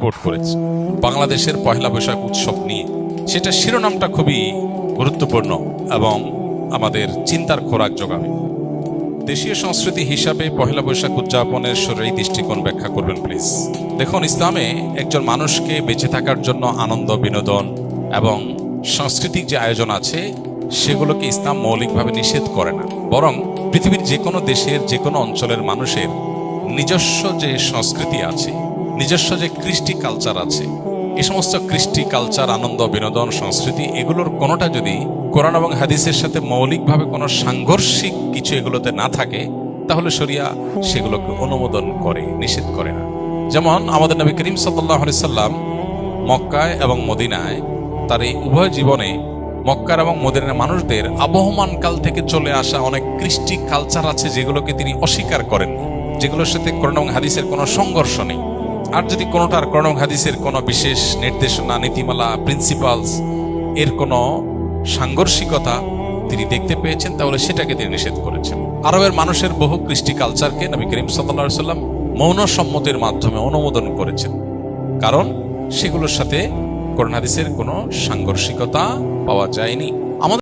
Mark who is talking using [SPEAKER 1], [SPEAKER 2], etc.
[SPEAKER 1] Report করেছে বাংলাদেশের পহেলা বৈশাখ উৎসব নিয়ে। সেটা শিরোনামটা খুবই গুরুত্বপূর্ণ এবং আমাদের চিন্তার খোরাক যোগাবে। দেশীয় সংস্কৃতি হিসাবে পহেলা বৈশাখ উদযাপনের শরীরী দৃষ্টিকোণ ব্যাখ্যা করবেন প্লিজ। দেখুন, ইসলামে একজন মানুষকে বেঁচে থাকার জন্য আনন্দ, বিনোদন এবং সাংস্কৃতিক যে আয়োজন আছে সেগুলোকে ইসলাম মৌলিকভাবে নিষেধ করে না, বরং পৃথিবীর যে কোনো দেশের যে কোনো অঞ্চলের মানুষের নিজস্ব যে সংস্কৃতি আছে, নিজস্ব যে কৃষ্টি কালচার আছে, এই সমস্ত কৃষ্টি কালচার, আনন্দ, বিনোদন, সংস্কৃতি এগুলোর কোনোটা যদি কোরআন এবং হাদিসের সাথে মৌলিকভাবে কোনো সাংঘর্ষিক কিছু এগুলোতে না থাকে, তাহলে শরিয়া সেগুলোকে অনুমোদন করে, নিষেধ করে না। যেমন আমাদের নবী করিম সাল্লাল্লাহু আলাইহি সাল্লাম মক্কায় এবং মদিনায় তার এই উভয় জীবনে মক্কার এবং মদিনার মানুষদের আবহমান কাল থেকে চলে আসা অনেক কৃষ্টি কালচার আছে যেগুলোকে তিনি অস্বীকার করেন, যেগুলোর সাথে কোরআন এবং হাদিসের কোনো সংঘর্ষ নেই। আর যদি কোনোটার কোরআন এবং হাদিসের কোনো বিশেষ নির্দেশনা, নীতিমালা, প্রিন্সিপালস এর কোনো সাংঘর্ষিকতা তিনি দেখতে পেয়েছেন, তাহলে সেটাকে তিনি নিষেধ করেছেন। আরবের মানুষের বহু কৃষ্টি কালচারকে নবী করিম সাল্লাল্লাহু আলাইহি সাল্লাম মৌন সম্মতির মাধ্যমে অনুমোদন করেছেন, কারণ সেগুলোর সাথে কোরআন হাদিসের কোনো সাংঘর্ষিকতা পাওয়া যায়নি।